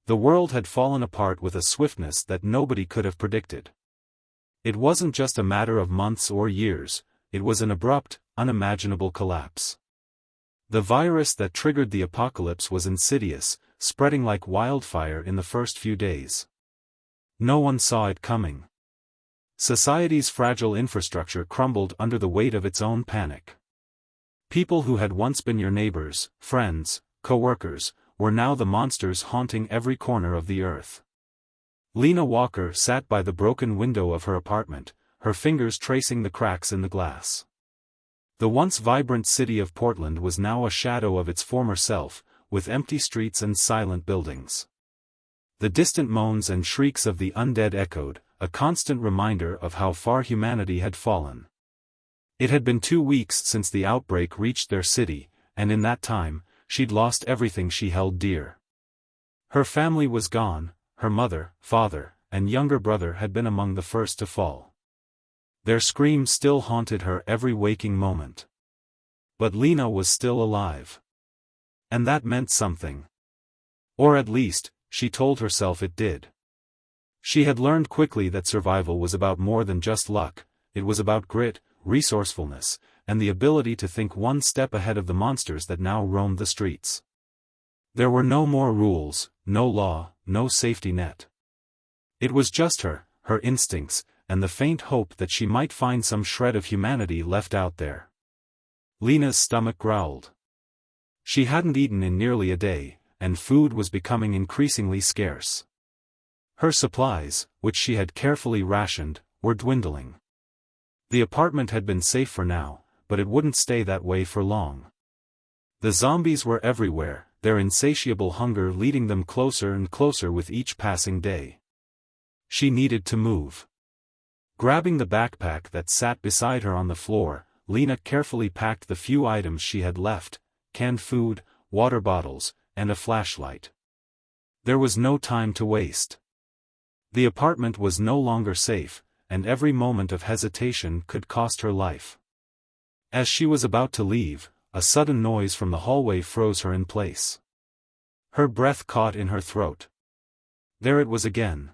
The world had fallen apart with a swiftness that nobody could have predicted. It wasn't just a matter of months or years, it was an abrupt, unimaginable collapse. The virus that triggered the apocalypse was insidious, spreading like wildfire in the first few days. No one saw it coming. Society's fragile infrastructure crumbled under the weight of its own panic. People who had once been your neighbors, friends, co-workers, were now the monsters haunting every corner of the earth. Lena Walker sat by the broken window of her apartment, her fingers tracing the cracks in the glass. The once vibrant city of Portland was now a shadow of its former self, with empty streets and silent buildings. The distant moans and shrieks of the undead echoed, a constant reminder of how far humanity had fallen. It had been 2 weeks since the outbreak reached their city, and in that time, she'd lost everything she held dear. Her family was gone, her mother, father, and younger brother had been among the first to fall. Their screams still haunted her every waking moment. But Lena was still alive. And that meant something. Or at least, she told herself it did. She had learned quickly that survival was about more than just luck, it was about grit, resourcefulness, and the ability to think one step ahead of the monsters that now roamed the streets. There were no more rules, no law, no safety net. It was just her instincts, and the faint hope that she might find some shred of humanity left out there. Lena's stomach growled. She hadn't eaten in nearly a day, and food was becoming increasingly scarce. Her supplies, which she had carefully rationed, were dwindling. The apartment had been safe for now, but it wouldn't stay that way for long. The zombies were everywhere, their insatiable hunger leading them closer and closer with each passing day. She needed to move. Grabbing the backpack that sat beside her on the floor, Lena carefully packed the few items she had left, canned food, water bottles, and a flashlight. There was no time to waste. The apartment was no longer safe, and every moment of hesitation could cost her life. As she was about to leave, a sudden noise from the hallway froze her in place. Her breath caught in her throat. There it was again.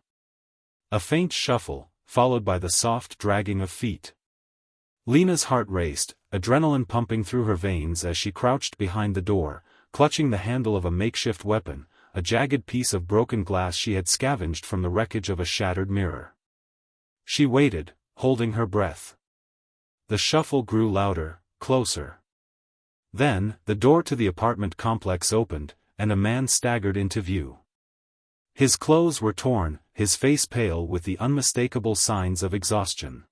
A faint shuffle, followed by the soft dragging of feet. Lena's heart raced, adrenaline pumping through her veins as she crouched behind the door, clutching the handle of a makeshift weapon, a jagged piece of broken glass she had scavenged from the wreckage of a shattered mirror. She waited, holding her breath. The shuffle grew louder, closer. Then, the door to the apartment complex opened, and a man staggered into view. His clothes were torn, his face pale with the unmistakable signs of exhaustion.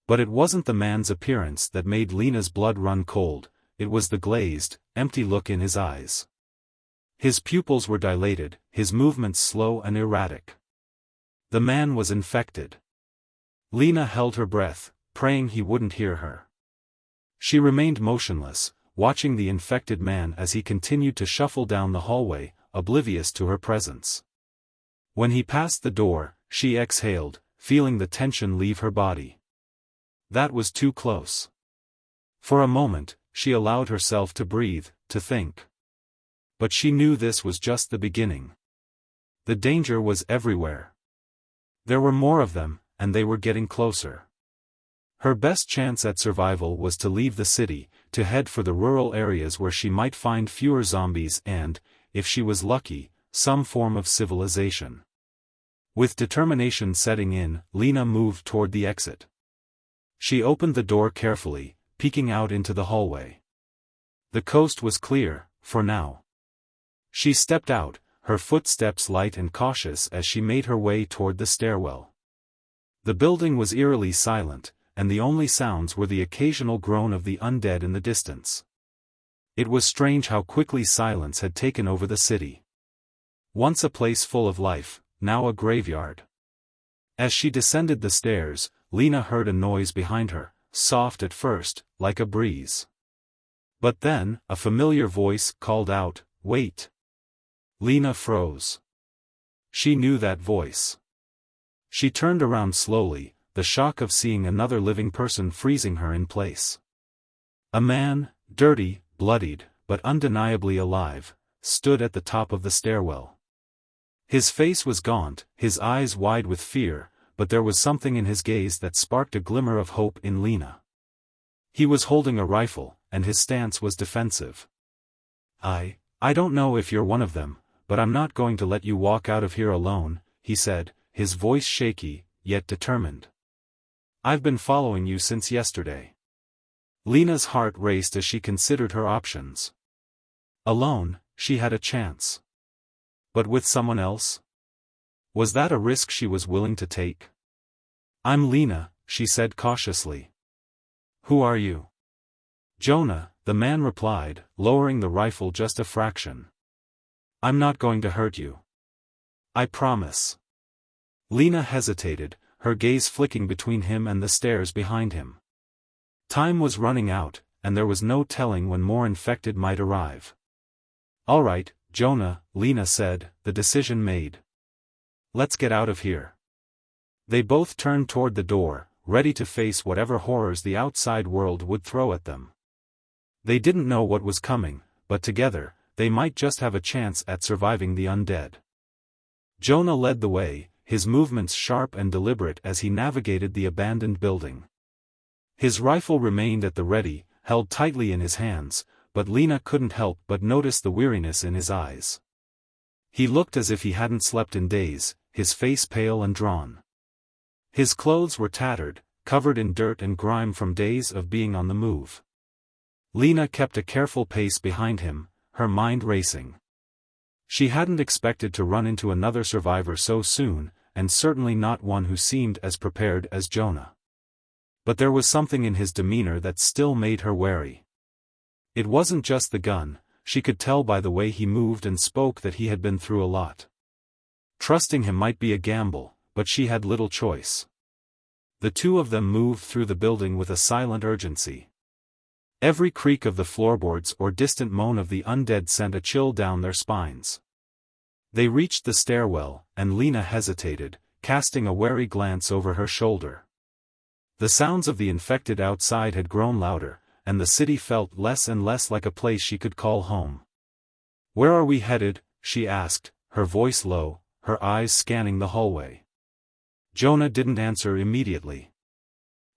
But it wasn't the man's appearance that made Lena's blood run cold, it was the glazed, empty look in his eyes. His pupils were dilated, his movements slow and erratic. The man was infected. Lena held her breath, praying he wouldn't hear her. She remained motionless, watching the infected man as he continued to shuffle down the hallway, oblivious to her presence. When he passed the door, she exhaled, feeling the tension leave her body. That was too close. For a moment, she allowed herself to breathe, to think. But she knew this was just the beginning. The danger was everywhere. There were more of them, and they were getting closer. Her best chance at survival was to leave the city, to head for the rural areas where she might find fewer zombies and, if she was lucky, some form of civilization. With determination setting in, Lena moved toward the exit. She opened the door carefully, peeking out into the hallway. The coast was clear, for now. She stepped out, her footsteps light and cautious as she made her way toward the stairwell. The building was eerily silent, and the only sounds were the occasional groan of the undead in the distance. It was strange how quickly silence had taken over the city. Once a place full of life, now a graveyard. As she descended the stairs, Lena heard a noise behind her, soft at first, like a breeze. But then, a familiar voice called out, "Wait!" Lena froze. She knew that voice. She turned around slowly, the shock of seeing another living person freezing her in place. A man, dirty, bloodied, but undeniably alive, stood at the top of the stairwell. His face was gaunt, his eyes wide with fear, but there was something in his gaze that sparked a glimmer of hope in Lena. He was holding a rifle, and his stance was defensive. I don't know if you're one of them, but I'm not going to let you walk out of here alone, he said, his voice shaky, yet determined. I've been following you since yesterday. Lena's heart raced as she considered her options. Alone, she had a chance. But with someone else? Was that a risk she was willing to take? I'm Lena, she said cautiously. Who are you? Jonah, the man replied, lowering the rifle just a fraction. I'm not going to hurt you. I promise. Lena hesitated, her gaze flicking between him and the stairs behind him. Time was running out, and there was no telling when more infected might arrive. All right, Jonah, Lena said, the decision made. Let's get out of here. They both turned toward the door, ready to face whatever horrors the outside world would throw at them. They didn't know what was coming, but together, they might just have a chance at surviving the undead. Jonah led the way, his movements sharp and deliberate as he navigated the abandoned building. His rifle remained at the ready, held tightly in his hands, but Lena couldn't help but notice the weariness in his eyes. He looked as if he hadn't slept in days, his face pale and drawn. His clothes were tattered, covered in dirt and grime from days of being on the move. Lena kept a careful pace behind him, her mind racing. She hadn't expected to run into another survivor so soon, and certainly not one who seemed as prepared as Jonah. But there was something in his demeanor that still made her wary. It wasn't just the gun, she could tell by the way he moved and spoke that he had been through a lot. Trusting him might be a gamble, but she had little choice. The two of them moved through the building with a silent urgency. Every creak of the floorboards or distant moan of the undead sent a chill down their spines. They reached the stairwell, and Lena hesitated, casting a wary glance over her shoulder. The sounds of the infected outside had grown louder, and the city felt less and less like a place she could call home. Where are we headed? She asked, her voice low, her eyes scanning the hallway. Jonah didn't answer immediately.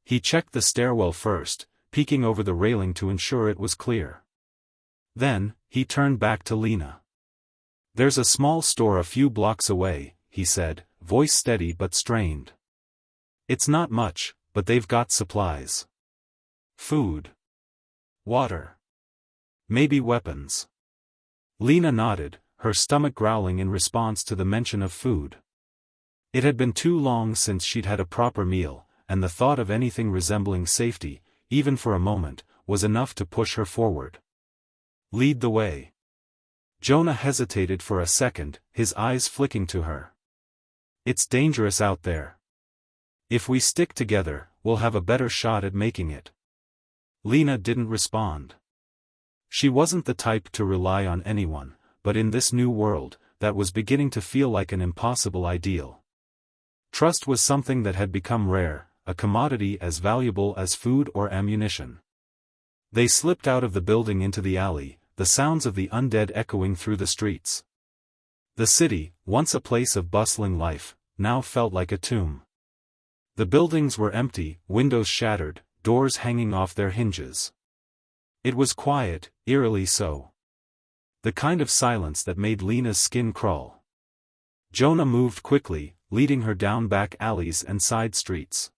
He checked the stairwell first, peeking over the railing to ensure it was clear. Then, he turned back to Lena. There's a small store a few blocks away, he said, voice steady but strained. It's not much, but they've got supplies. Food. Water. Maybe weapons. Lena nodded, her stomach growling in response to the mention of food. It had been too long since she'd had a proper meal, and the thought of anything resembling safety, even for a moment, was enough to push her forward. Lead the way. Jonah hesitated for a second, his eyes flicking to her. It's dangerous out there. If we stick together, we'll have a better shot at making it. Lena didn't respond. She wasn't the type to rely on anyone, but in this new world, that was beginning to feel like an impossible ideal. Trust was something that had become rare, a commodity as valuable as food or ammunition. They slipped out of the building into the alley, the sounds of the undead echoing through the streets. The city, once a place of bustling life, now felt like a tomb. The buildings were empty, windows shattered, doors hanging off their hinges. It was quiet, eerily so. The kind of silence that made Lena's skin crawl. Jonah moved quickly, leading her down back alleys and side streets.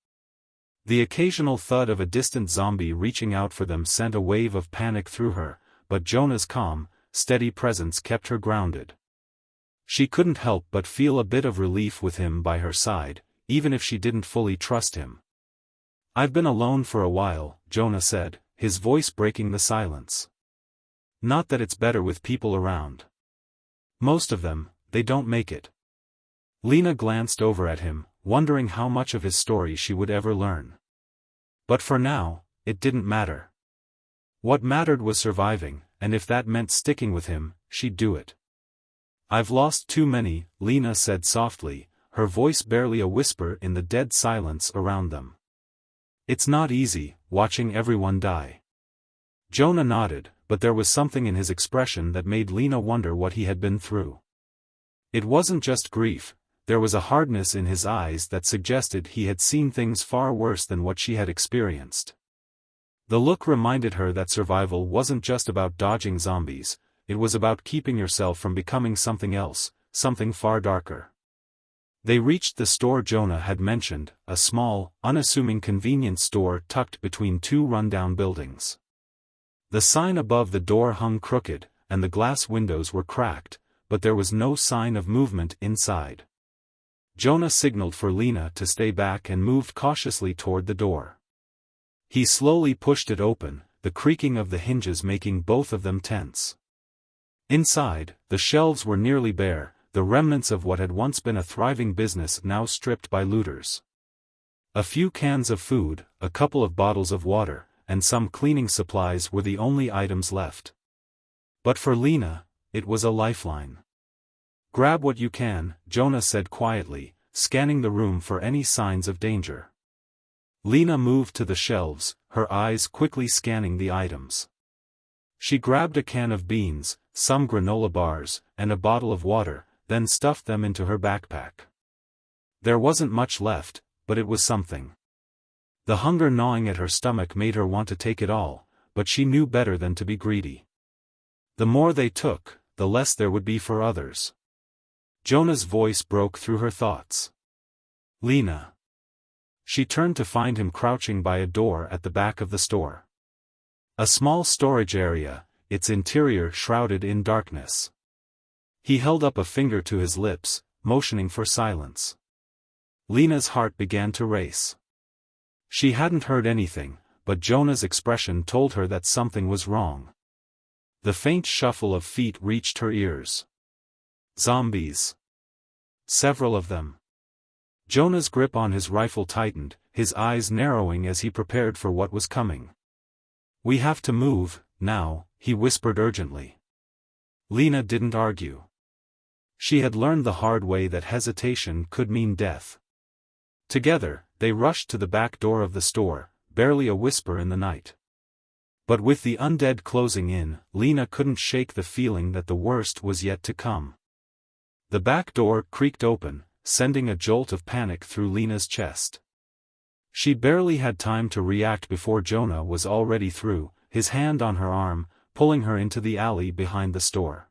The occasional thud of a distant zombie reaching out for them sent a wave of panic through her, but Jonah's calm, steady presence kept her grounded. She couldn't help but feel a bit of relief with him by her side, even if she didn't fully trust him. I've been alone for a while, Jonah said, his voice breaking the silence. Not that it's better with people around. Most of them, they don't make it. Lena glanced over at him, wondering how much of his story she would ever learn. But for now, it didn't matter. What mattered was surviving, and if that meant sticking with him, she'd do it. I've lost too many, Lena said softly, her voice barely a whisper in the dead silence around them. It's not easy, watching everyone die. Jonah nodded, but there was something in his expression that made Lena wonder what he had been through. It wasn't just grief, there was a hardness in his eyes that suggested he had seen things far worse than what she had experienced. The look reminded her that survival wasn't just about dodging zombies, it was about keeping yourself from becoming something else, something far darker. They reached the store Jonah had mentioned, a small, unassuming convenience store tucked between two rundown buildings. The sign above the door hung crooked, and the glass windows were cracked, but there was no sign of movement inside. Jonah signaled for Lena to stay back and moved cautiously toward the door. He slowly pushed it open, the creaking of the hinges making both of them tense. Inside, the shelves were nearly bare, the remnants of what had once been a thriving business now stripped by looters. A few cans of food, a couple of bottles of water, and some cleaning supplies were the only items left. But for Lena, it was a lifeline. "Grab what you can," Jonah said quietly, scanning the room for any signs of danger. Lena moved to the shelves, her eyes quickly scanning the items. She grabbed a can of beans, some granola bars, and a bottle of water, then stuffed them into her backpack. There wasn't much left, but it was something. The hunger gnawing at her stomach made her want to take it all, but she knew better than to be greedy. The more they took, the less there would be for others. Jonah's voice broke through her thoughts. "Lena." She turned to find him crouching by a door at the back of the store. A small storage area, its interior shrouded in darkness. He held up a finger to his lips, motioning for silence. Lena's heart began to race. She hadn't heard anything, but Jonah's expression told her that something was wrong. The faint shuffle of feet reached her ears. Zombies. Several of them. Jonah's grip on his rifle tightened, his eyes narrowing as he prepared for what was coming. "We have to move, now," he whispered urgently. Lena didn't argue. She had learned the hard way that hesitation could mean death. Together, they rushed to the back door of the store, barely a whisper in the night. But with the undead closing in, Lena couldn't shake the feeling that the worst was yet to come. The back door creaked open, sending a jolt of panic through Lena's chest. She barely had time to react before Jonah was already through, his hand on her arm, pulling her into the alley behind the store.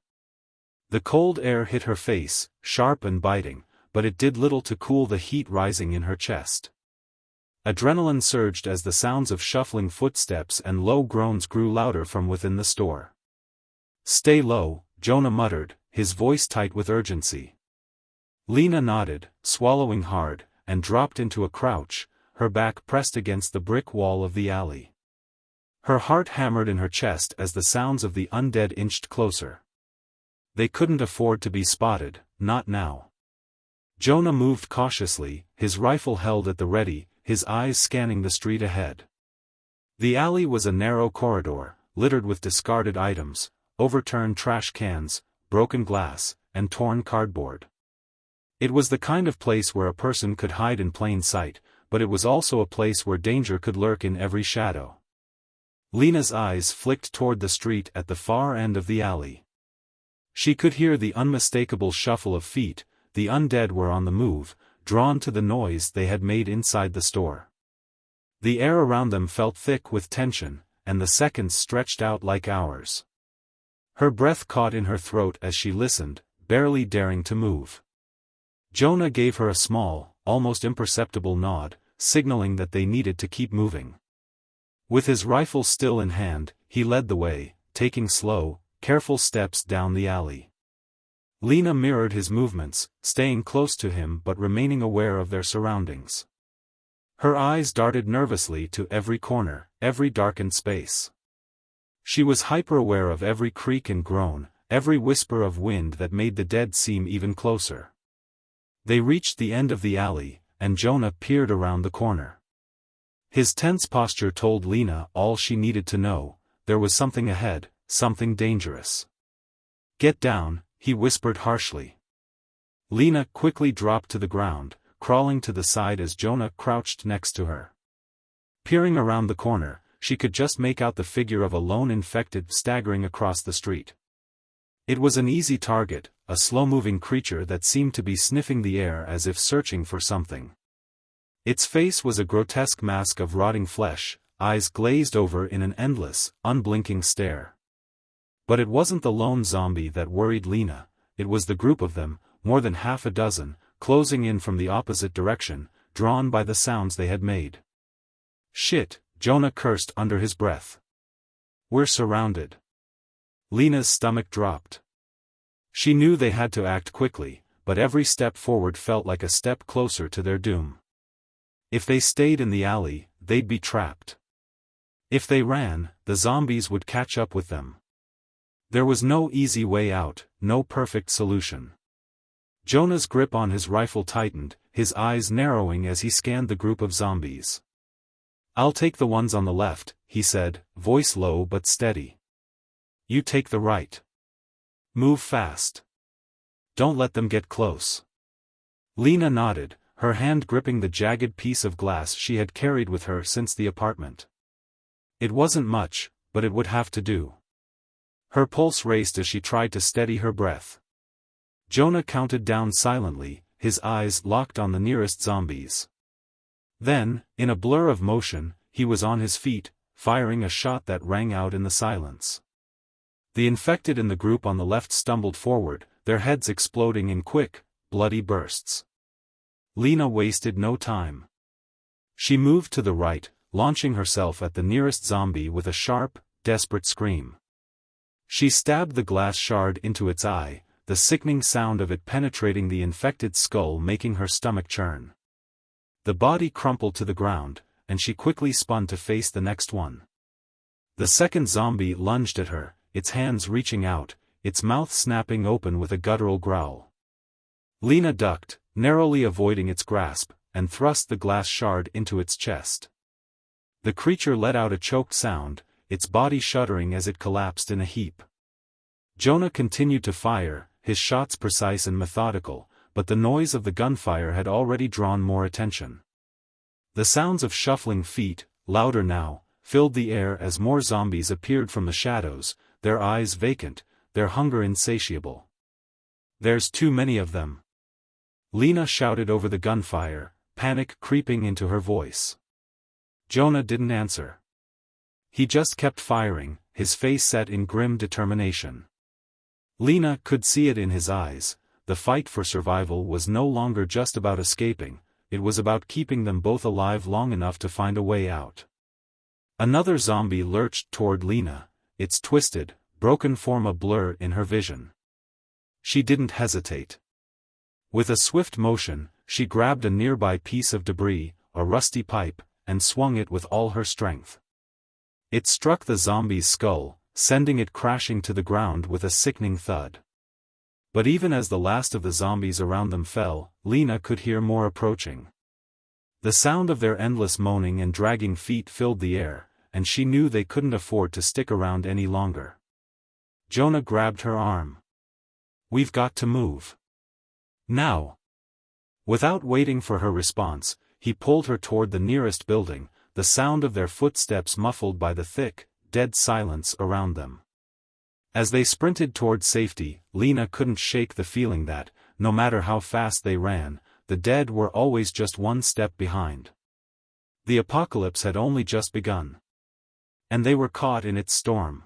The cold air hit her face, sharp and biting, but it did little to cool the heat rising in her chest. Adrenaline surged as the sounds of shuffling footsteps and low groans grew louder from within the store. "Stay low," Jonah muttered, his voice tight with urgency. Lena nodded, swallowing hard, and dropped into a crouch, her back pressed against the brick wall of the alley. Her heart hammered in her chest as the sounds of the undead inched closer. They couldn't afford to be spotted, not now. Jonah moved cautiously, his rifle held at the ready, his eyes scanning the street ahead. The alley was a narrow corridor, littered with discarded items, overturned trash cans, broken glass, and torn cardboard. It was the kind of place where a person could hide in plain sight, but it was also a place where danger could lurk in every shadow. Lena's eyes flicked toward the street at the far end of the alley. She could hear the unmistakable shuffle of feet. The undead were on the move, drawn to the noise they had made inside the store. The air around them felt thick with tension, and the seconds stretched out like hours. Her breath caught in her throat as she listened, barely daring to move. Jonah gave her a small, almost imperceptible nod, signaling that they needed to keep moving. With his rifle still in hand, he led the way, taking slow, careful steps down the alley. Lena mirrored his movements, staying close to him but remaining aware of their surroundings. Her eyes darted nervously to every corner, every darkened space. She was hyper-aware of every creak and groan, every whisper of wind that made the dead seem even closer. They reached the end of the alley, and Jonah peered around the corner. His tense posture told Lena all she needed to know: there was something ahead, something dangerous. "Get down," he whispered harshly. Lena quickly dropped to the ground, crawling to the side as Jonah crouched next to her. Peering around the corner, she could just make out the figure of a lone infected staggering across the street. It was an easy target, a slow-moving creature that seemed to be sniffing the air as if searching for something. Its face was a grotesque mask of rotting flesh, eyes glazed over in an endless, unblinking stare. But it wasn't the lone zombie that worried Lena, it was the group of them, more than half a dozen, closing in from the opposite direction, drawn by the sounds they had made. "Shit," Jonah cursed under his breath. "We're surrounded." Lena's stomach dropped. She knew they had to act quickly, but every step forward felt like a step closer to their doom. If they stayed in the alley, they'd be trapped. If they ran, the zombies would catch up with them. There was no easy way out, no perfect solution. Jonah's grip on his rifle tightened, his eyes narrowing as he scanned the group of zombies. "I'll take the ones on the left," he said, voice low but steady. "You take the right. Move fast. Don't let them get close." Lena nodded, her hand gripping the jagged piece of glass she had carried with her since the apartment. It wasn't much, but it would have to do. Her pulse raced as she tried to steady her breath. Jonah counted down silently, his eyes locked on the nearest zombies. Then, in a blur of motion, he was on his feet, firing a shot that rang out in the silence. The infected in the group on the left stumbled forward, their heads exploding in quick, bloody bursts. Lena wasted no time. She moved to the right, launching herself at the nearest zombie with a sharp, desperate scream. She stabbed the glass shard into its eye, the sickening sound of it penetrating the infected skull making her stomach churn. The body crumpled to the ground, and she quickly spun to face the next one. The second zombie lunged at her, its hands reaching out, its mouth snapping open with a guttural growl. Lena ducked, narrowly avoiding its grasp, and thrust the glass shard into its chest. The creature let out a choked sound, its body shuddering as it collapsed in a heap. Jonah continued to fire, his shots precise and methodical, but the noise of the gunfire had already drawn more attention. The sounds of shuffling feet, louder now, filled the air as more zombies appeared from the shadows, their eyes vacant, their hunger insatiable. "There's too many of them," Lena shouted over the gunfire, panic creeping into her voice. Jonah didn't answer. He just kept firing, his face set in grim determination. Lena could see it in his eyes, the fight for survival was no longer just about escaping, it was about keeping them both alive long enough to find a way out. Another zombie lurched toward Lena, its twisted, broken form a blur in her vision. She didn't hesitate. With a swift motion, she grabbed a nearby piece of debris, a rusty pipe, and swung it with all her strength. It struck the zombie's skull, sending it crashing to the ground with a sickening thud. But even as the last of the zombies around them fell, Lena could hear more approaching. The sound of their endless moaning and dragging feet filled the air, and she knew they couldn't afford to stick around any longer. Jonah grabbed her arm. "We've got to move. Now." Without waiting for her response, he pulled her toward the nearest building, the sound of their footsteps muffled by the thick, dead silence around them. As they sprinted toward safety, Lena couldn't shake the feeling that, no matter how fast they ran, the dead were always just one step behind. The apocalypse had only just begun. And they were caught in its storm.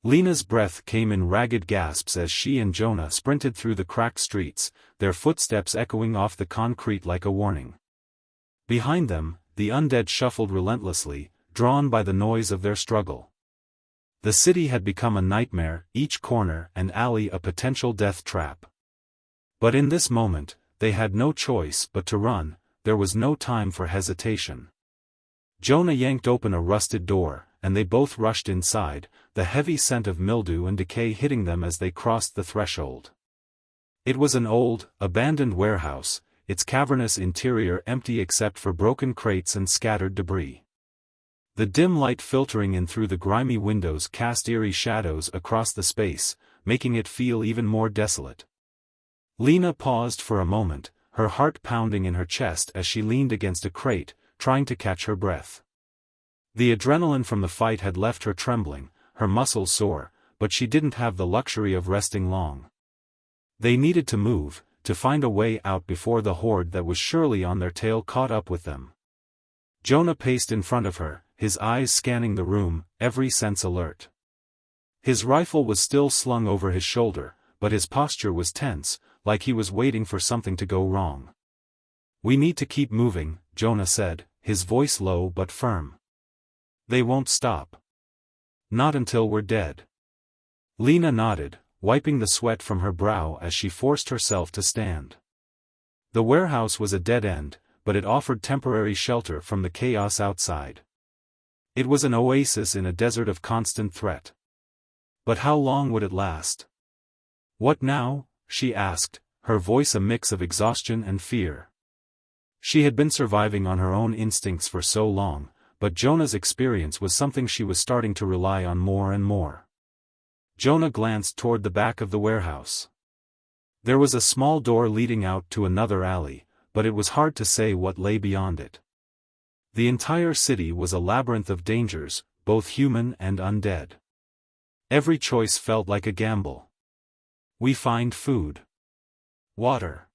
Lena's breath came in ragged gasps as she and Jonah sprinted through the cracked streets, their footsteps echoing off the concrete like a warning. Behind them, the undead shuffled relentlessly, drawn by the noise of their struggle. The city had become a nightmare, each corner and alley a potential death trap. But in this moment, they had no choice but to run, there was no time for hesitation. Jonah yanked open a rusted door, and they both rushed inside, the heavy scent of mildew and decay hitting them as they crossed the threshold. It was an old, abandoned warehouse, its cavernous interior empty except for broken crates and scattered debris. The dim light filtering in through the grimy windows cast eerie shadows across the space, making it feel even more desolate. Lena paused for a moment, her heart pounding in her chest as she leaned against a crate, trying to catch her breath. The adrenaline from the fight had left her trembling, her muscles sore, but she didn't have the luxury of resting long. They needed to move, to find a way out before the horde that was surely on their tail caught up with them. Jonah paced in front of her, his eyes scanning the room, every sense alert. His rifle was still slung over his shoulder, but his posture was tense, like he was waiting for something to go wrong. "We need to keep moving," Jonah said, his voice low but firm. "They won't stop. Not until we're dead." Lena nodded, wiping the sweat from her brow as she forced herself to stand. The warehouse was a dead end, but it offered temporary shelter from the chaos outside. It was an oasis in a desert of constant threat. But how long would it last? "What now?" she asked, her voice a mix of exhaustion and fear. She had been surviving on her own instincts for so long, but Jonah's experience was something she was starting to rely on more and more. Jonah glanced toward the back of the warehouse. There was a small door leading out to another alley, but it was hard to say what lay beyond it. The entire city was a labyrinth of dangers, both human and undead. Every choice felt like a gamble. "We find food. Water.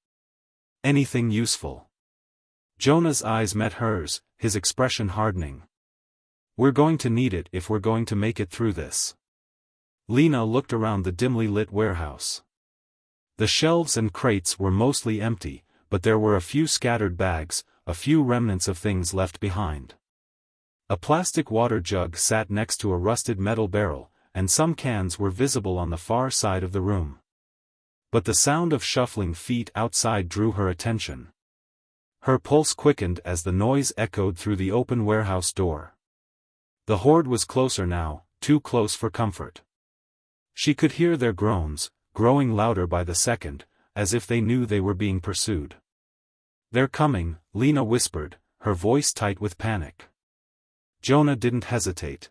Anything useful." Jonah's eyes met hers, his expression hardening. "We're going to need it if we're going to make it through this." Lena looked around the dimly lit warehouse. The shelves and crates were mostly empty, but there were a few scattered bags, a few remnants of things left behind. A plastic water jug sat next to a rusted metal barrel, and some cans were visible on the far side of the room. But the sound of shuffling feet outside drew her attention. Her pulse quickened as the noise echoed through the open warehouse door. The horde was closer now, too close for comfort. She could hear their groans, growing louder by the second, as if they knew they were being pursued. "They're coming," Lena whispered, her voice tight with panic. Jonah didn't hesitate.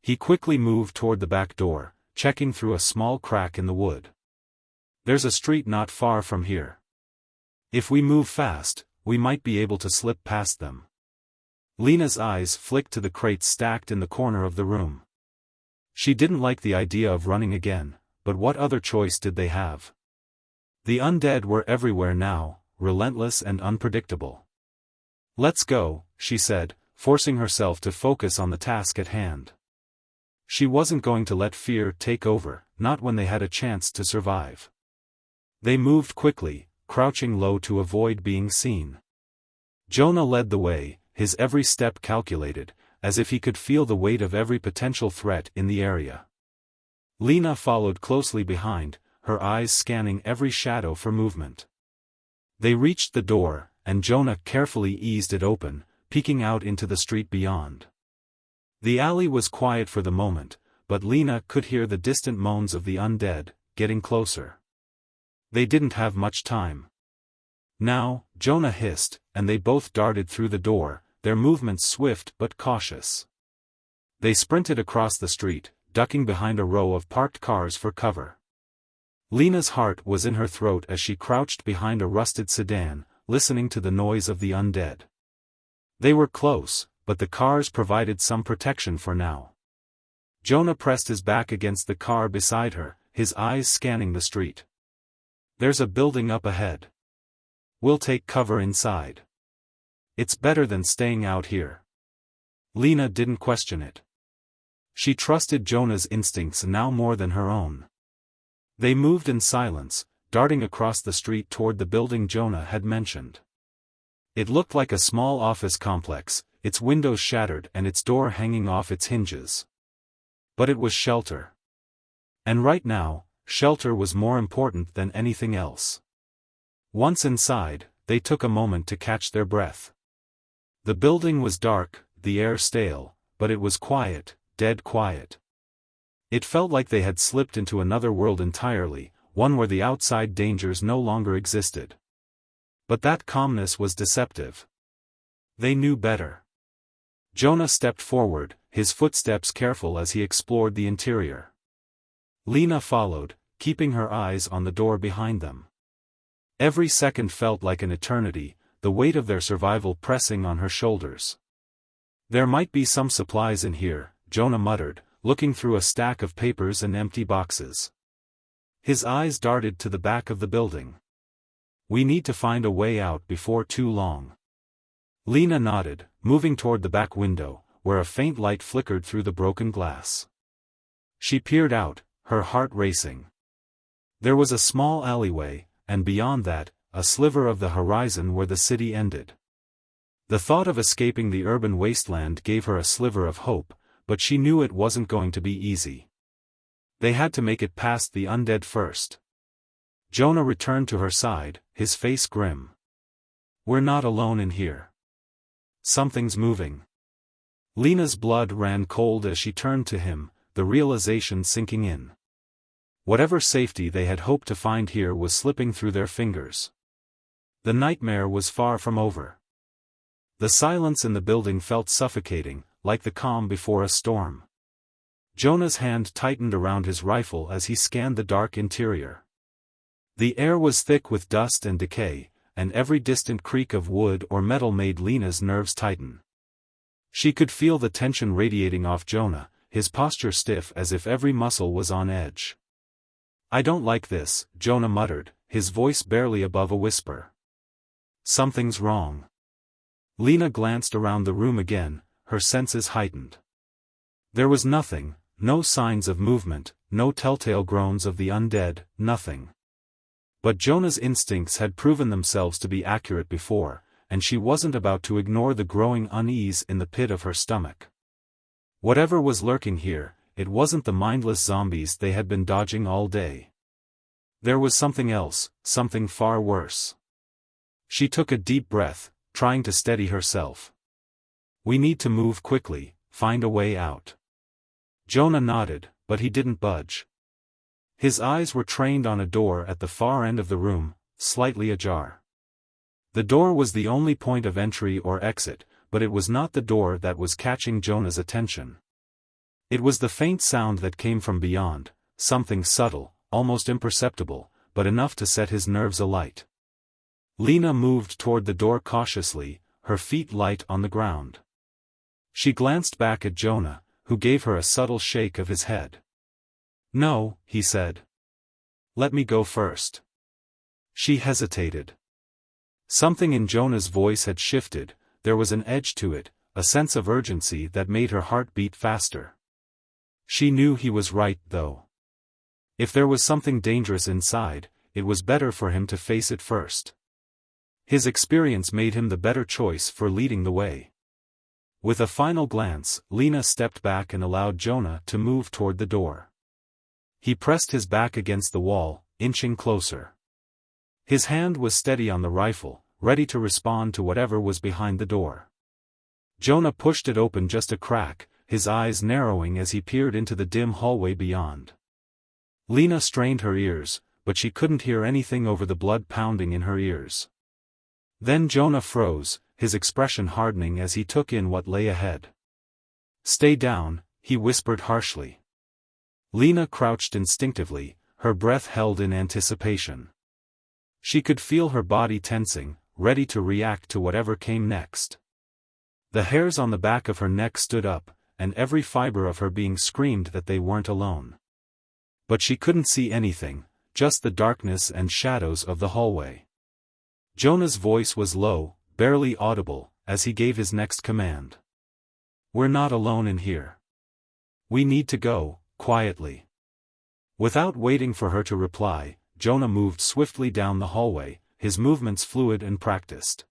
He quickly moved toward the back door, checking through a small crack in the wood. "There's a street not far from here. If we move fast, we might be able to slip past them." Lena's eyes flicked to the crates stacked in the corner of the room. She didn't like the idea of running again, but what other choice did they have? The undead were everywhere now, relentless and unpredictable. "Let's go," she said, forcing herself to focus on the task at hand. She wasn't going to let fear take over, not when they had a chance to survive. They moved quickly, crouching low to avoid being seen. Jonah led the way, his every step calculated, as if he could feel the weight of every potential threat in the area. Lena followed closely behind, her eyes scanning every shadow for movement. They reached the door, and Jonah carefully eased it open, peeking out into the street beyond. The alley was quiet for the moment, but Lena could hear the distant moans of the undead, getting closer. They didn't have much time. "Now," Jonah hissed, and they both darted through the door, their movements swift but cautious. They sprinted across the street, ducking behind a row of parked cars for cover. Lena's heart was in her throat as she crouched behind a rusted sedan, listening to the noise of the undead. They were close, but the cars provided some protection for now. Jonah pressed his back against the car beside her, his eyes scanning the street. "There's a building up ahead. We'll take cover inside. It's better than staying out here." Lena didn't question it. She trusted Jonah's instincts now more than her own. They moved in silence, darting across the street toward the building Jonah had mentioned. It looked like a small office complex, its windows shattered and its door hanging off its hinges. But it was shelter. And right now, shelter was more important than anything else. Once inside, they took a moment to catch their breath. The building was dark, the air stale, but it was quiet, dead quiet. It felt like they had slipped into another world entirely, one where the outside dangers no longer existed. But that calmness was deceptive. They knew better. Jonah stepped forward, his footsteps careful as he explored the interior. Lena followed, keeping her eyes on the door behind them. Every second felt like an eternity, the weight of their survival pressing on her shoulders. "There might be some supplies in here," Jonah muttered, looking through a stack of papers and empty boxes. His eyes darted to the back of the building. "We need to find a way out before too long." Lena nodded, moving toward the back window, where a faint light flickered through the broken glass. She peered out, her heart racing. There was a small alleyway, and beyond that, a sliver of the horizon where the city ended. The thought of escaping the urban wasteland gave her a sliver of hope, but she knew it wasn't going to be easy. They had to make it past the undead first. Jonah returned to her side, his face grim. "We're not alone in here. Something's moving." Lena's blood ran cold as she turned to him, the realization sinking in. Whatever safety they had hoped to find here was slipping through their fingers. The nightmare was far from over. The silence in the building felt suffocating, like the calm before a storm. Jonah's hand tightened around his rifle as he scanned the dark interior. The air was thick with dust and decay, and every distant creak of wood or metal made Lena's nerves tighten. She could feel the tension radiating off Jonah, his posture stiff as if every muscle was on edge. "I don't like this," Jonah muttered, his voice barely above a whisper. "Something's wrong." Lena glanced around the room again, her senses heightened. There was nothing, no signs of movement, no telltale groans of the undead, nothing. But Jonah's instincts had proven themselves to be accurate before, and she wasn't about to ignore the growing unease in the pit of her stomach. Whatever was lurking here, it wasn't the mindless zombies they had been dodging all day. There was something else, something far worse. She took a deep breath, trying to steady herself. "We need to move quickly, find a way out." Jonah nodded, but he didn't budge. His eyes were trained on a door at the far end of the room, slightly ajar. The door was the only point of entry or exit, but it was not the door that was catching Jonah's attention. It was the faint sound that came from beyond, something subtle, almost imperceptible, but enough to set his nerves alight. Lena moved toward the door cautiously, her feet light on the ground. She glanced back at Jonah, who gave her a subtle shake of his head. "No," he said. "Let me go first." She hesitated. Something in Jonah's voice had shifted, there was an edge to it, a sense of urgency that made her heart beat faster. She knew he was right, though. If there was something dangerous inside, it was better for him to face it first. His experience made him the better choice for leading the way. With a final glance, Lena stepped back and allowed Jonah to move toward the door. He pressed his back against the wall, inching closer. His hand was steady on the rifle, ready to respond to whatever was behind the door. Jonah pushed it open just a crack, his eyes narrowing as he peered into the dim hallway beyond. Lena strained her ears, but she couldn't hear anything over the blood pounding in her ears. Then Jonah froze, his expression hardening as he took in what lay ahead. "Stay down," he whispered harshly. Lena crouched instinctively, her breath held in anticipation. She could feel her body tensing, ready to react to whatever came next. The hairs on the back of her neck stood up, and every fiber of her being screamed that they weren't alone. But she couldn't see anything, just the darkness and shadows of the hallway. Jonah's voice was low, barely audible, as he gave his next command. "We're not alone in here. We need to go, quietly." Without waiting for her to reply, Jonah moved swiftly down the hallway, his movements fluid and practiced.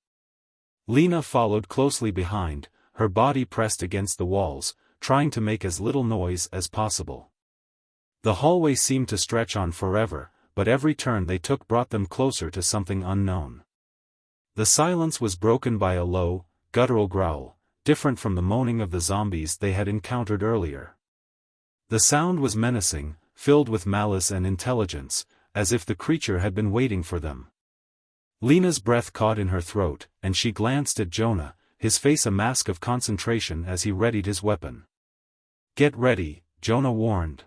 Lena followed closely behind, her body pressed against the walls, trying to make as little noise as possible. The hallway seemed to stretch on forever, but every turn they took brought them closer to something unknown. The silence was broken by a low, guttural growl, different from the moaning of the zombies they had encountered earlier. The sound was menacing, filled with malice and intelligence, as if the creature had been waiting for them. Lena's breath caught in her throat, and she glanced at Jonah, his face a mask of concentration as he readied his weapon. "Get ready," Jonah warned.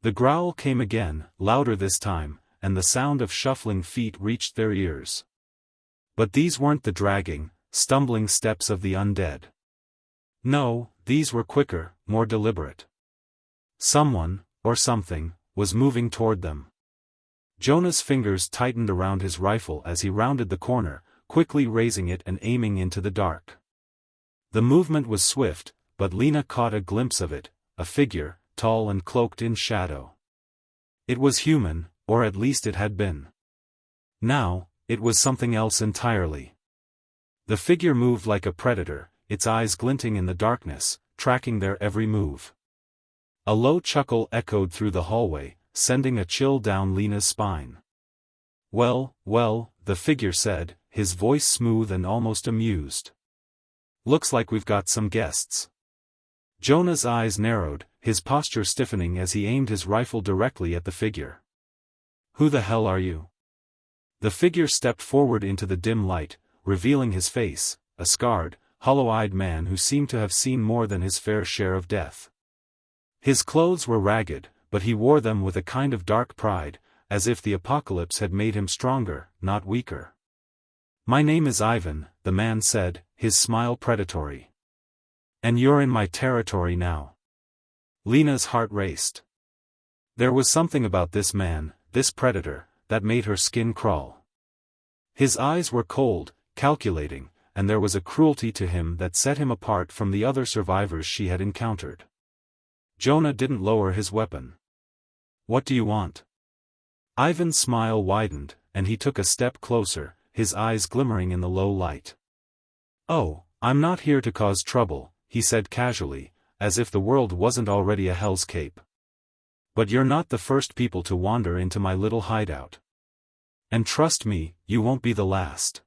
The growl came again, louder this time, and the sound of shuffling feet reached their ears. But these weren't the dragging, stumbling steps of the undead. No, these were quicker, more deliberate. Someone, or something, was moving toward them. Jonah's fingers tightened around his rifle as he rounded the corner, quickly raising it and aiming into the dark. The movement was swift, but Lena caught a glimpse of it, a figure, tall and cloaked in shadow. It was human, or at least it had been. Now, it was something else entirely. The figure moved like a predator, its eyes glinting in the darkness, tracking their every move. A low chuckle echoed through the hallway, sending a chill down Lena's spine. "Well, well," the figure said, his voice smooth and almost amused. "Looks like we've got some guests." Jonah's eyes narrowed, his posture stiffening as he aimed his rifle directly at the figure. "Who the hell are you?" The figure stepped forward into the dim light, revealing his face, a scarred, hollow-eyed man who seemed to have seen more than his fair share of death. His clothes were ragged, but he wore them with a kind of dark pride, as if the apocalypse had made him stronger, not weaker. "My name is Ivan," the man said, his smile predatory. "And you're in my territory now." Lena's heart raced. There was something about this man, this predator, that made her skin crawl. His eyes were cold, calculating, and there was a cruelty to him that set him apart from the other survivors she had encountered. Jonah didn't lower his weapon. "What do you want?" Ivan's smile widened, and he took a step closer, his eyes glimmering in the low light. "Oh, I'm not here to cause trouble," he said casually, as if the world wasn't already a hell's cape. "But you're not the first people to wander into my little hideout. And trust me, you won't be the last."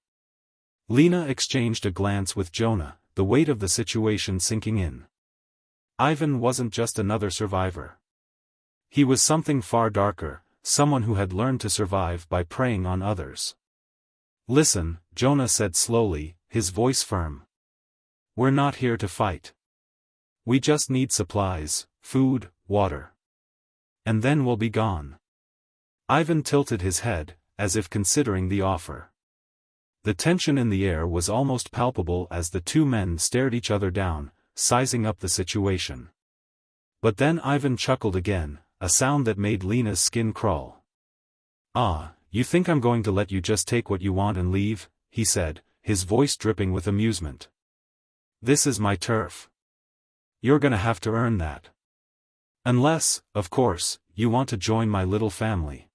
Lena exchanged a glance with Jonah, the weight of the situation sinking in. Ivan wasn't just another survivor. He was something far darker, someone who had learned to survive by preying on others. "Listen," Jonah said slowly, his voice firm. "We're not here to fight. We just need supplies, food, water. And then we'll be gone." Ivan tilted his head, as if considering the offer. The tension in the air was almost palpable as the two men stared each other down, sizing up the situation. But then Ivan chuckled again, a sound that made Lena's skin crawl. "Ah, you think I'm going to let you just take what you want and leave?" he said, his voice dripping with amusement. "This is my turf. You're gonna have to earn that. Unless, of course, you want to join my little family."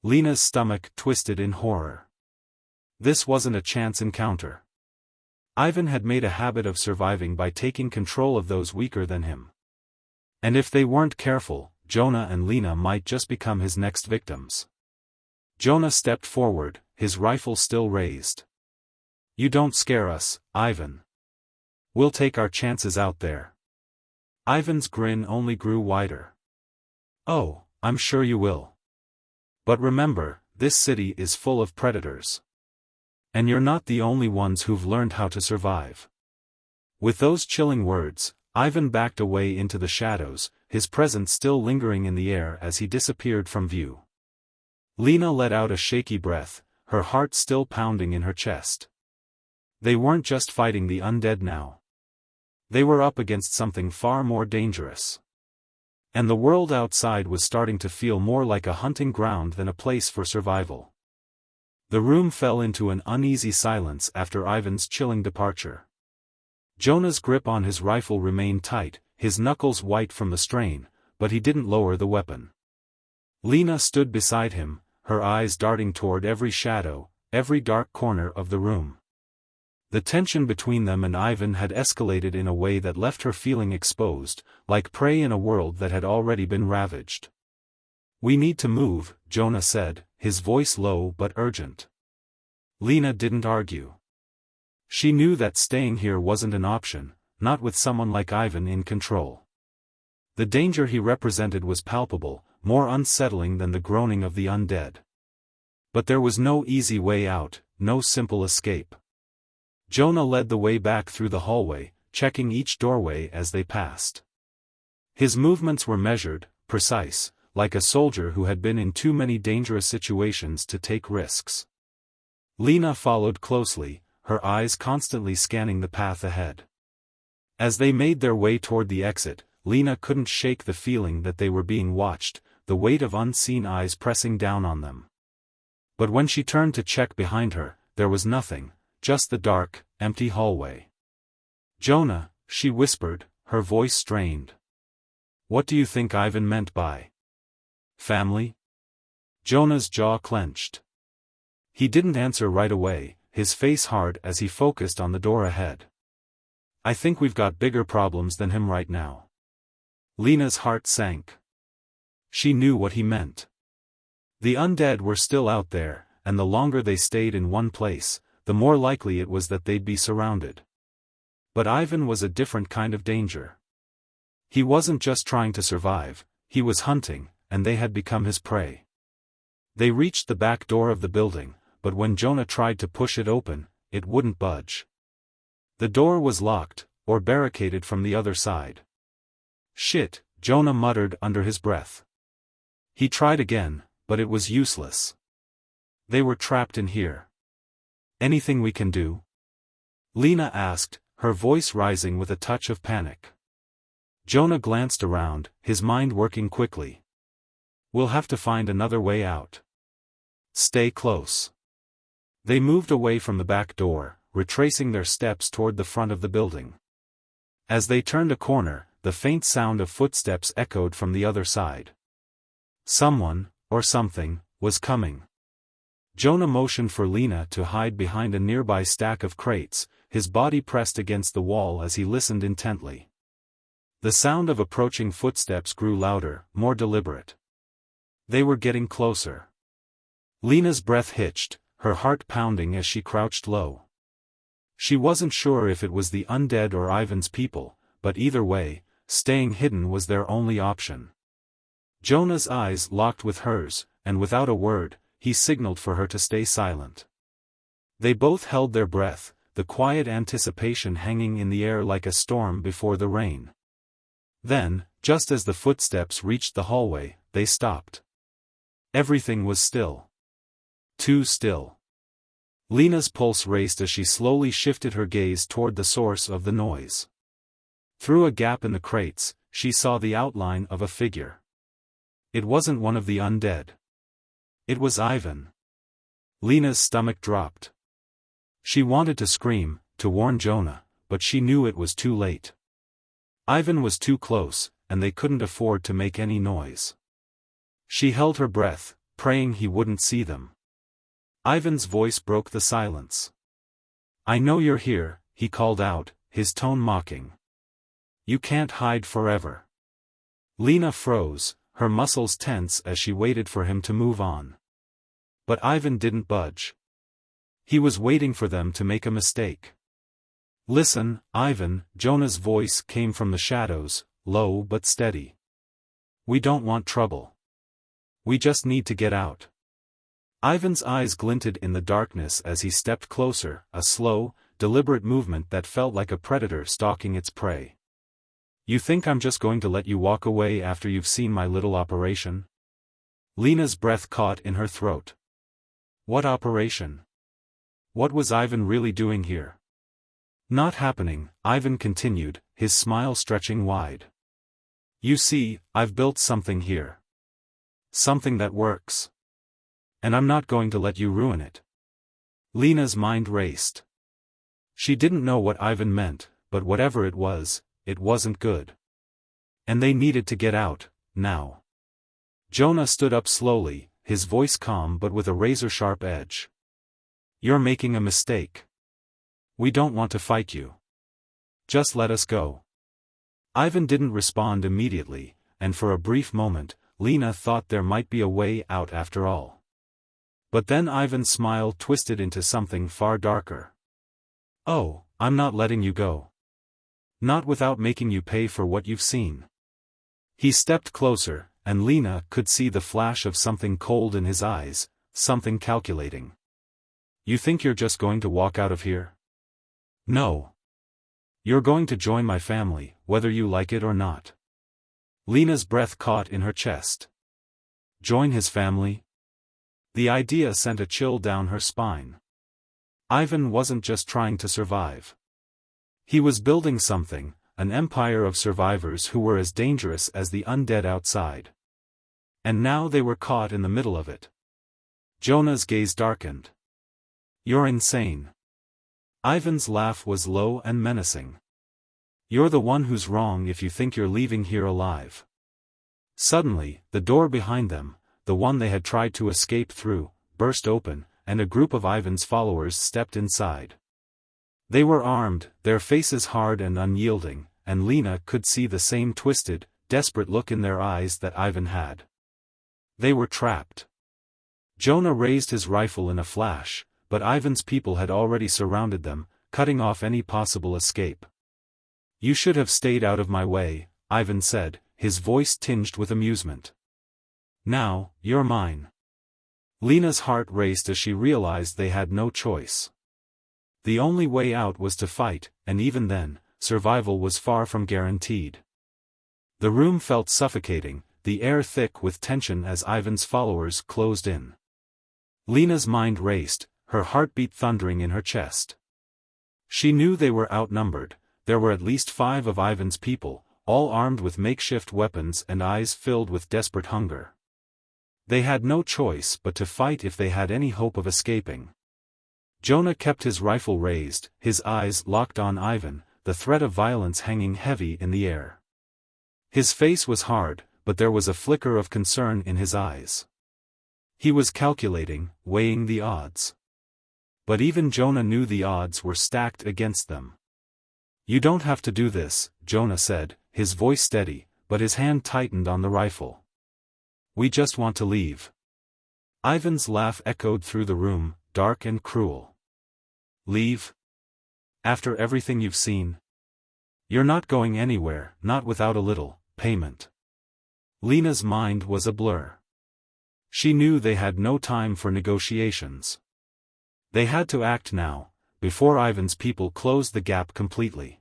Lena's stomach twisted in horror. This wasn't a chance encounter. Ivan had made a habit of surviving by taking control of those weaker than him. And if they weren't careful, Jonah and Lena might just become his next victims. Jonah stepped forward, his rifle still raised. "You don't scare us, Ivan. We'll take our chances out there." Ivan's grin only grew wider. "Oh, I'm sure you will. But remember, this city is full of predators. And you're not the only ones who've learned how to survive." With those chilling words, Ivan backed away into the shadows, his presence still lingering in the air as he disappeared from view. Lena let out a shaky breath, her heart still pounding in her chest. They weren't just fighting the undead now. They were up against something far more dangerous. And the world outside was starting to feel more like a hunting ground than a place for survival. The room fell into an uneasy silence after Ivan's chilling departure. Jonah's grip on his rifle remained tight, his knuckles white from the strain, but he didn't lower the weapon. Lena stood beside him, her eyes darting toward every shadow, every dark corner of the room. The tension between them and Ivan had escalated in a way that left her feeling exposed, like prey in a world that had already been ravaged. "We need to move," Jonah said, his voice low but urgent. Lena didn't argue. She knew that staying here wasn't an option, not with someone like Ivan in control. The danger he represented was palpable, more unsettling than the groaning of the undead. But there was no easy way out, no simple escape. Jonah led the way back through the hallway, checking each doorway as they passed. His movements were measured, precise, like a soldier who had been in too many dangerous situations to take risks. Lena followed closely, her eyes constantly scanning the path ahead. As they made their way toward the exit, Lena couldn't shake the feeling that they were being watched, the weight of unseen eyes pressing down on them. But when she turned to check behind her, there was nothing, just the dark, empty hallway. "Jonah," she whispered, her voice strained. "What do you think Ivan meant by family?" Jonah's jaw clenched. He didn't answer right away, his face hard as he focused on the door ahead. "I think we've got bigger problems than him right now." Lena's heart sank. She knew what he meant. The undead were still out there, and the longer they stayed in one place, the more likely it was that they'd be surrounded. But Ivan was a different kind of danger. He wasn't just trying to survive, he was hunting, and they had become his prey. They reached the back door of the building, but when Jonah tried to push it open, it wouldn't budge. The door was locked, or barricaded from the other side. "Shit," Jonah muttered under his breath. He tried again, but it was useless. They were trapped in here. "Anything we can do?" Lena asked, her voice rising with a touch of panic. Jonah glanced around, his mind working quickly. "We'll have to find another way out. Stay close." They moved away from the back door, retracing their steps toward the front of the building. As they turned a corner, the faint sound of footsteps echoed from the other side. Someone, or something, was coming. Jonah motioned for Lena to hide behind a nearby stack of crates, his body pressed against the wall as he listened intently. The sound of approaching footsteps grew louder, more deliberate. They were getting closer. Lena's breath hitched, her heart pounding as she crouched low. She wasn't sure if it was the undead or Ivan's people, but either way, staying hidden was their only option. Jonah's eyes locked with hers, and without a word, he signaled for her to stay silent. They both held their breath, the quiet anticipation hanging in the air like a storm before the rain. Then, just as the footsteps reached the hallway, they stopped. Everything was still. Too still. Lena's pulse raced as she slowly shifted her gaze toward the source of the noise. Through a gap in the crates, she saw the outline of a figure. It wasn't one of the undead. It was Ivan. Lena's stomach dropped. She wanted to scream, to warn Jonah, but she knew it was too late. Ivan was too close, and they couldn't afford to make any noise. She held her breath, praying he wouldn't see them. Ivan's voice broke the silence. "I know you're here," he called out, his tone mocking. "You can't hide forever." Lena froze, her muscles tense as she waited for him to move on. But Ivan didn't budge. He was waiting for them to make a mistake. "Listen, Ivan," Jonah's voice came from the shadows, low but steady. "We don't want trouble. We just need to get out." Ivan's eyes glinted in the darkness as he stepped closer, a slow, deliberate movement that felt like a predator stalking its prey. "You think I'm just going to let you walk away after you've seen my little operation?" Lena's breath caught in her throat. What operation? What was Ivan really doing here? "Not happening," Ivan continued, his smile stretching wide. "You see, I've built something here. Something that works. And I'm not going to let you ruin it." Lena's mind raced. She didn't know what Ivan meant, but whatever it wasn't good. And they needed to get out, now. Jonah stood up slowly, his voice calm but with a razor-sharp edge. "You're making a mistake. We don't want to fight you. Just let us go." Ivan didn't respond immediately, and for a brief moment, Lena thought there might be a way out after all. But then Ivan's smile twisted into something far darker. "Oh, I'm not letting you go. Not without making you pay for what you've seen." He stepped closer, and Lena could see the flash of something cold in his eyes, something calculating. "You think you're just going to walk out of here? No. You're going to join my family, whether you like it or not." Lena's breath caught in her chest. Join his family? The idea sent a chill down her spine. Ivan wasn't just trying to survive. He was building something, an empire of survivors who were as dangerous as the undead outside. And now they were caught in the middle of it. Jonah's gaze darkened. "You're insane." Ivan's laugh was low and menacing. "You're the one who's wrong if you think you're leaving here alive." Suddenly, the door behind them, the one they had tried to escape through, burst open, and a group of Ivan's followers stepped inside. They were armed, their faces hard and unyielding, and Lena could see the same twisted, desperate look in their eyes that Ivan had. They were trapped. Jonah raised his rifle in a flash, but Ivan's people had already surrounded them, cutting off any possible escape. "You should have stayed out of my way," Ivan said, his voice tinged with amusement. "Now, you're mine." Lena's heart raced as she realized they had no choice. The only way out was to fight, and even then, survival was far from guaranteed. The room felt suffocating, the air thick with tension as Ivan's followers closed in. Lena's mind raced, her heartbeat thundering in her chest. She knew they were outnumbered. There were at least 5 of Ivan's people, all armed with makeshift weapons and eyes filled with desperate hunger. They had no choice but to fight if they had any hope of escaping. Jonah kept his rifle raised, his eyes locked on Ivan, the threat of violence hanging heavy in the air. His face was hard, but there was a flicker of concern in his eyes. He was calculating, weighing the odds. But even Jonah knew the odds were stacked against them. "You don't have to do this," Jonah said, his voice steady, but his hand tightened on the rifle. "We just want to leave." Ivan's laugh echoed through the room, dark and cruel. "Leave? After everything you've seen? You're not going anywhere, not without a little payment." Lena's mind was a blur. She knew they had no time for negotiations. They had to act now, before Ivan's people closed the gap completely.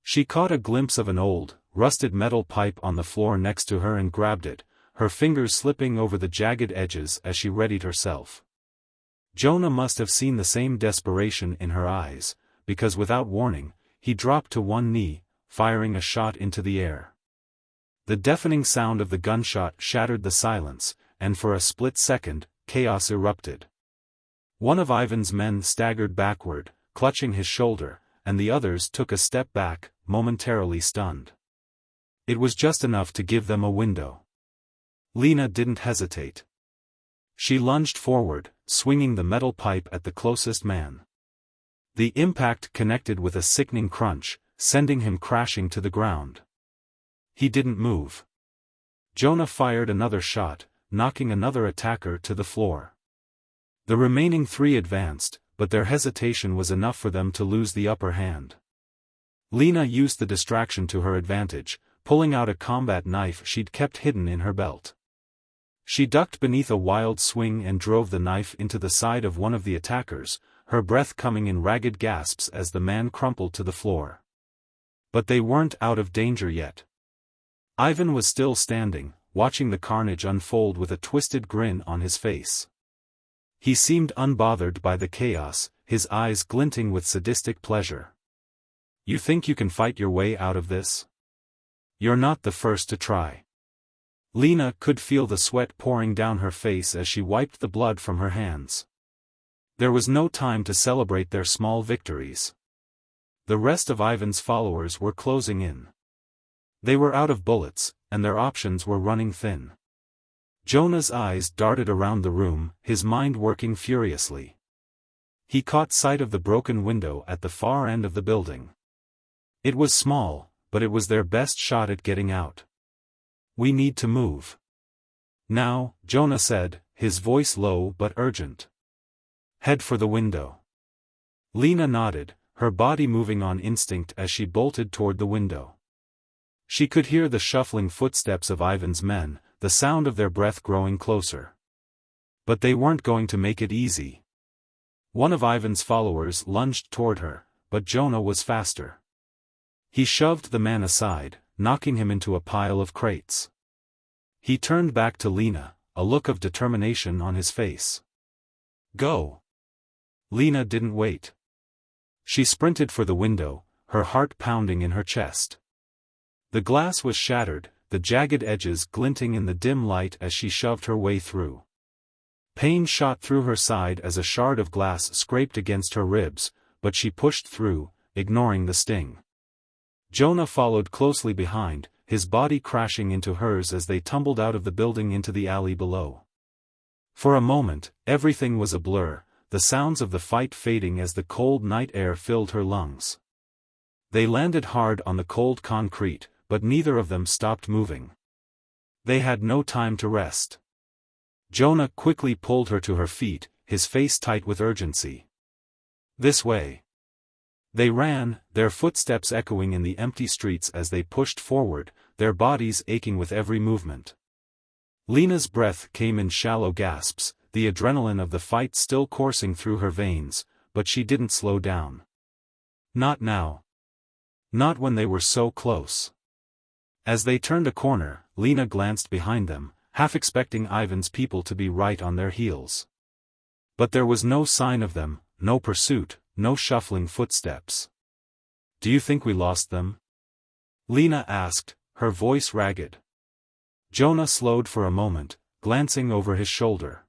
She caught a glimpse of an old, rusted metal pipe on the floor next to her and grabbed it, her fingers slipping over the jagged edges as she readied herself. Jonah must have seen the same desperation in her eyes, because without warning, he dropped to one knee, firing a shot into the air. The deafening sound of the gunshot shattered the silence, and for a split second, chaos erupted. One of Ivan's men staggered backward, clutching his shoulder, and the others took a step back, momentarily stunned. It was just enough to give them a window. Lena didn't hesitate. She lunged forward, swinging the metal pipe at the closest man. The impact connected with a sickening crunch, sending him crashing to the ground. He didn't move. Jonah fired another shot, knocking another attacker to the floor. The remaining 3 advanced, but their hesitation was enough for them to lose the upper hand. Lena used the distraction to her advantage, pulling out a combat knife she'd kept hidden in her belt. She ducked beneath a wild swing and drove the knife into the side of one of the attackers, her breath coming in ragged gasps as the man crumpled to the floor. But they weren't out of danger yet. Ivan was still standing, watching the carnage unfold with a twisted grin on his face. He seemed unbothered by the chaos, his eyes glinting with sadistic pleasure. "You think you can fight your way out of this? You're not the first to try." Lena could feel the sweat pouring down her face as she wiped the blood from her hands. There was no time to celebrate their small victories. The rest of Ivan's followers were closing in. They were out of bullets, and their options were running thin. Jonah's eyes darted around the room, his mind working furiously. He caught sight of the broken window at the far end of the building. It was small, but it was their best shot at getting out. "We need to move now," Jonah said, his voice low but urgent. "Head for the window." Lena nodded, her body moving on instinct as she bolted toward the window. She could hear the shuffling footsteps of Ivan's men, the sound of their breath growing closer. But they weren't going to make it easy. One of Ivan's followers lunged toward her, but Jonah was faster. He shoved the man aside, knocking him into a pile of crates. He turned back to Lena, a look of determination on his face. "Go." Lena didn't wait. She sprinted for the window, her heart pounding in her chest. The glass was shattered, the jagged edges glinting in the dim light as she shoved her way through. Pain shot through her side as a shard of glass scraped against her ribs, but she pushed through, ignoring the sting. Jonah followed closely behind, his body crashing into hers as they tumbled out of the building into the alley below. For a moment, everything was a blur, the sounds of the fight fading as the cold night air filled her lungs. They landed hard on the cold concrete, but neither of them stopped moving. They had no time to rest. Jonah quickly pulled her to her feet, his face tight with urgency. This way. They ran, their footsteps echoing in the empty streets as they pushed forward, their bodies aching with every movement. Lena's breath came in shallow gasps, the adrenaline of the fight still coursing through her veins, but she didn't slow down. Not now. Not when they were so close. As they turned a corner, Lena glanced behind them, half expecting Ivan's people to be right on their heels. But there was no sign of them, no pursuit, no shuffling footsteps. "Do you think we lost them?" Lena asked, her voice ragged. Jonah slowed for a moment, glancing over his shoulder.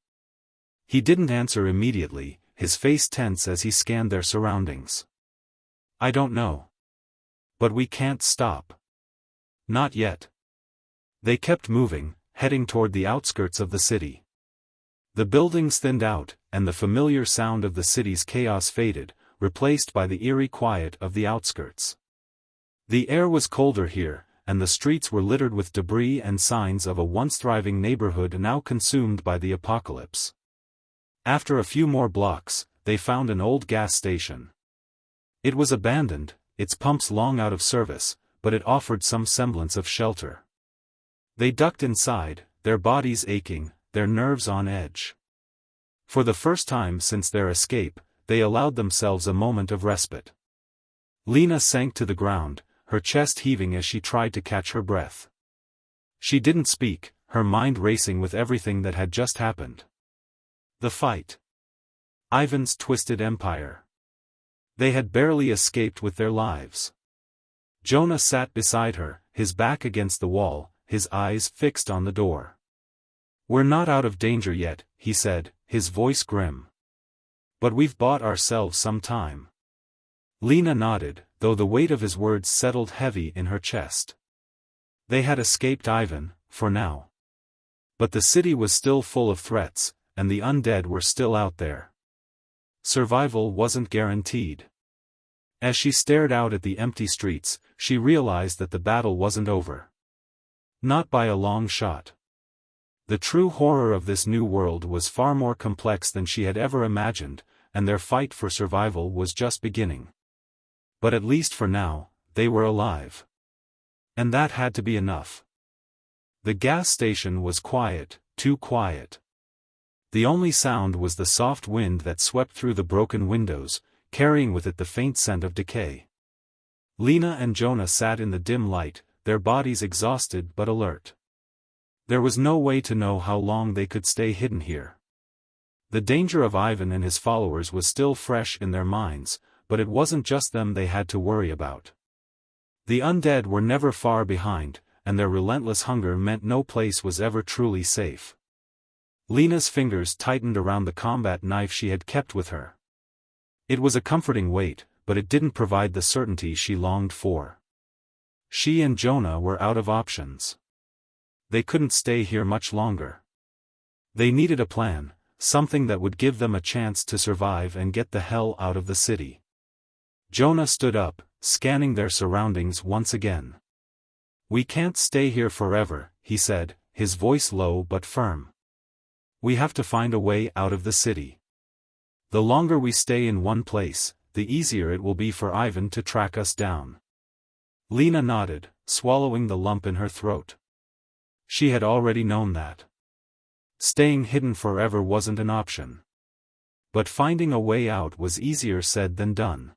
He didn't answer immediately, his face tense as he scanned their surroundings. "I don't know. But we can't stop. Not yet." They kept moving, heading toward the outskirts of the city. The buildings thinned out, and the familiar sound of the city's chaos faded, replaced by the eerie quiet of the outskirts. The air was colder here, and the streets were littered with debris and signs of a once thriving neighborhood now consumed by the apocalypse. After a few more blocks, they found an old gas station. It was abandoned, its pumps long out of service, but it offered some semblance of shelter. They ducked inside, their bodies aching, their nerves on edge. For the first time since their escape, they allowed themselves a moment of respite. Lena sank to the ground, her chest heaving as she tried to catch her breath. She didn't speak, her mind racing with everything that had just happened. The fight. Ivan's twisted empire. They had barely escaped with their lives. Jonah sat beside her, his back against the wall, his eyes fixed on the door. "We're not out of danger yet," he said, his voice grim. "But we've bought ourselves some time." Lena nodded, though the weight of his words settled heavy in her chest. They had escaped Ivan, for now. But the city was still full of threats, and the undead were still out there. Survival wasn't guaranteed. As she stared out at the empty streets, she realized that the battle wasn't over. Not by a long shot. The true horror of this new world was far more complex than she had ever imagined, and their fight for survival was just beginning. But at least for now, they were alive. And that had to be enough. The gas station was quiet, too quiet. The only sound was the soft wind that swept through the broken windows, carrying with it the faint scent of decay. Lena and Jonah sat in the dim light, their bodies exhausted but alert. There was no way to know how long they could stay hidden here. The danger of Ivan and his followers was still fresh in their minds, but it wasn't just them they had to worry about. The undead were never far behind, and their relentless hunger meant no place was ever truly safe. Lena's fingers tightened around the combat knife she had kept with her. It was a comforting weight, but it didn't provide the certainty she longed for. She and Jonah were out of options. They couldn't stay here much longer. They needed a plan, something that would give them a chance to survive and get the hell out of the city. Jonah stood up, scanning their surroundings once again. "We can't stay here forever," he said, his voice low but firm. "We have to find a way out of the city. The longer we stay in one place, the easier it will be for Ivan to track us down." Lena nodded, swallowing the lump in her throat. She had already known that. Staying hidden forever wasn't an option. But finding a way out was easier said than done.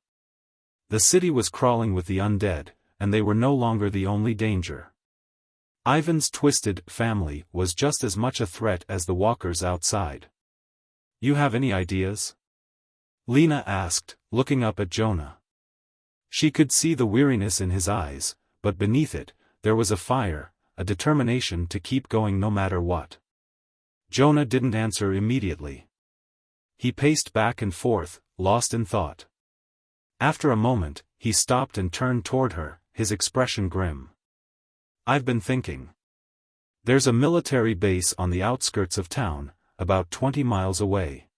The city was crawling with the undead, and they were no longer the only danger. Ivan's twisted family was just as much a threat as the walkers outside. "You have any ideas?" Lena asked, looking up at Jonah. She could see the weariness in his eyes, but beneath it, there was a fire, a determination to keep going no matter what. Jonah didn't answer immediately. He paced back and forth, lost in thought. After a moment, he stopped and turned toward her, his expression grim. "I've been thinking. There's a military base on the outskirts of town, about 20 miles away.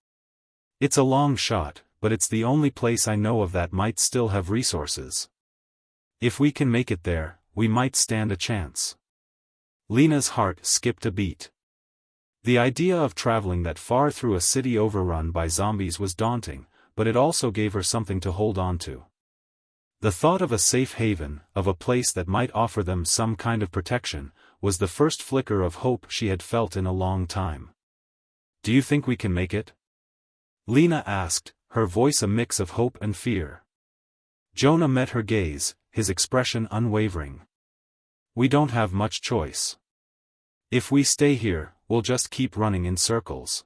It's a long shot, but it's the only place I know of that might still have resources. If we can make it there, we might stand a chance." Lena's heart skipped a beat. The idea of traveling that far through a city overrun by zombies was daunting, but it also gave her something to hold on to. The thought of a safe haven, of a place that might offer them some kind of protection, was the first flicker of hope she had felt in a long time. "Do you think we can make it?" Lena asked, her voice a mix of hope and fear. Jonah met her gaze, his expression unwavering. "We don't have much choice. If we stay here, we'll just keep running in circles.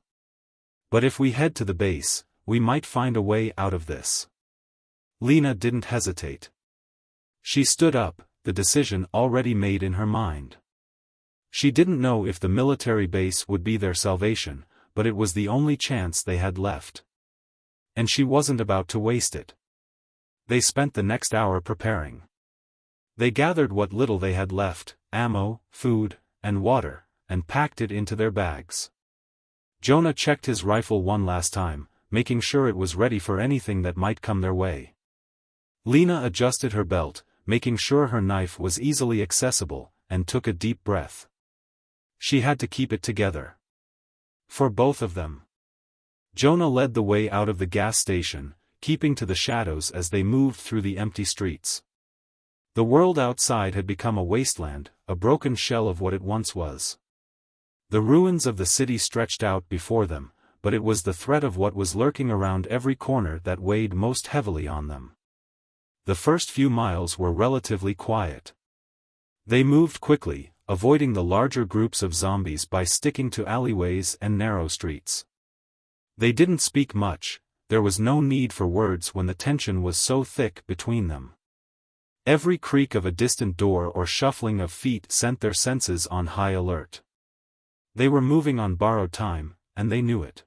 But if we head to the base, we might find a way out of this." Lena didn't hesitate. She stood up, the decision already made in her mind. She didn't know if the military base would be their salvation, but it was the only chance they had left. And she wasn't about to waste it. They spent the next hour preparing. They gathered what little they had left, ammo, food, and water, and packed it into their bags. Jonah checked his rifle one last time, making sure it was ready for anything that might come their way. Lena adjusted her belt, making sure her knife was easily accessible, and took a deep breath. She had to keep it together. For both of them. Jonah led the way out of the gas station, keeping to the shadows as they moved through the empty streets. The world outside had become a wasteland, a broken shell of what it once was. The ruins of the city stretched out before them, but it was the threat of what was lurking around every corner that weighed most heavily on them. The first few miles were relatively quiet. They moved quickly, avoiding the larger groups of zombies by sticking to alleyways and narrow streets. They didn't speak much, there was no need for words when the tension was so thick between them. Every creak of a distant door or shuffling of feet sent their senses on high alert. They were moving on borrowed time, and they knew it.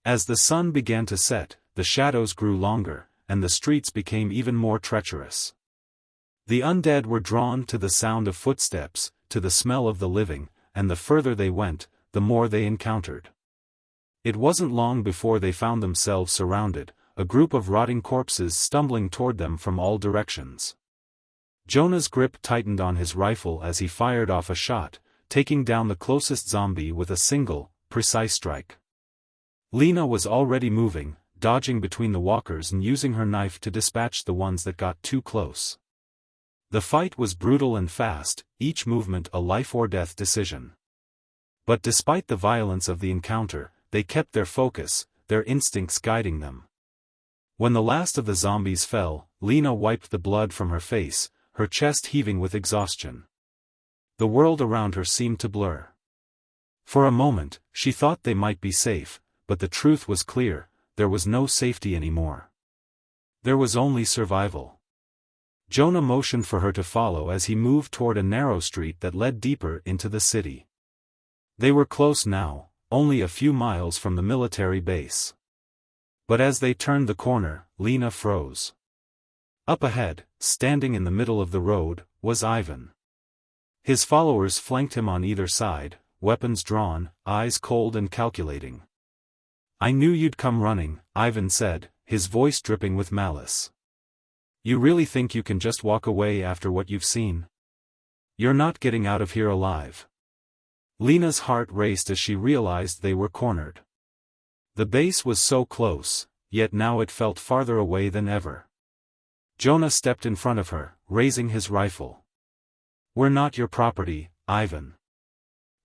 As the sun began to set, the shadows grew longer, and the streets became even more treacherous. The undead were drawn to the sound of footsteps, to the smell of the living, and the further they went, the more they encountered. It wasn't long before they found themselves surrounded, a group of rotting corpses stumbling toward them from all directions. Jonah's grip tightened on his rifle as he fired off a shot, taking down the closest zombie with a single, precise strike. Lena was already moving, dodging between the walkers and using her knife to dispatch the ones that got too close. The fight was brutal and fast, each movement a life-or-death decision. But despite the violence of the encounter, they kept their focus, their instincts guiding them. When the last of the zombies fell, Lena wiped the blood from her face, her chest heaving with exhaustion. The world around her seemed to blur. For a moment, she thought they might be safe, but the truth was clear, there was no safety anymore. There was only survival. Jonah motioned for her to follow as he moved toward a narrow street that led deeper into the city. They were close now, only a few miles from the military base. But as they turned the corner, Lena froze. Up ahead, standing in the middle of the road, was Ivan. His followers flanked him on either side, weapons drawn, eyes cold and calculating. "I knew you'd come running," Ivan said, his voice dripping with malice. "You really think you can just walk away after what you've seen? You're not getting out of here alive." Lena's heart raced as she realized they were cornered. The base was so close, yet now it felt farther away than ever. Jonah stepped in front of her, raising his rifle. "We're not your property, Ivan.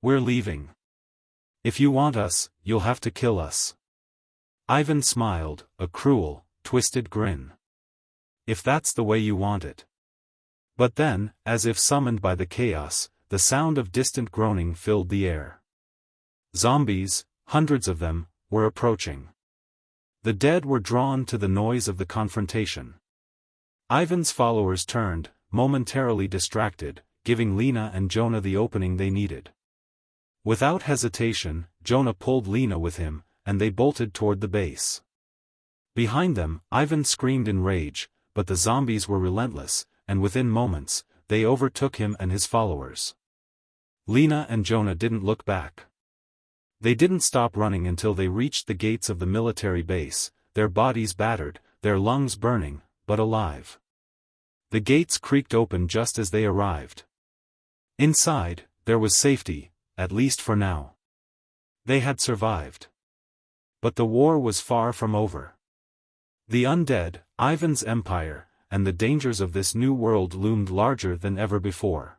We're leaving. If you want us, you'll have to kill us." Ivan smiled, a cruel, twisted grin. "If that's the way you want it." But then, as if summoned by the chaos, the sound of distant groaning filled the air. Zombies, hundreds of them, were approaching. The dead were drawn to the noise of the confrontation. Ivan's followers turned, momentarily distracted, giving Lena and Jonah the opening they needed. Without hesitation, Jonah pulled Lena with him, and they bolted toward the base. Behind them, Ivan screamed in rage, but the zombies were relentless, and within moments, they overtook him and his followers. Lena and Jonah didn't look back. They didn't stop running until they reached the gates of the military base, their bodies battered, their lungs burning, but alive. The gates creaked open just as they arrived. Inside, there was safety, at least for now. They had survived. But the war was far from over. The undead, Ivan's empire, and the dangers of this new world loomed larger than ever before.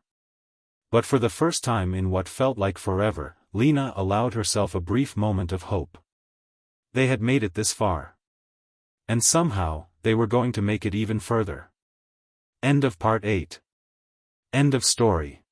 But for the first time in what felt like forever, Lena allowed herself a brief moment of hope. They had made it this far. And somehow, they were going to make it even further. End of Part 8. End of story.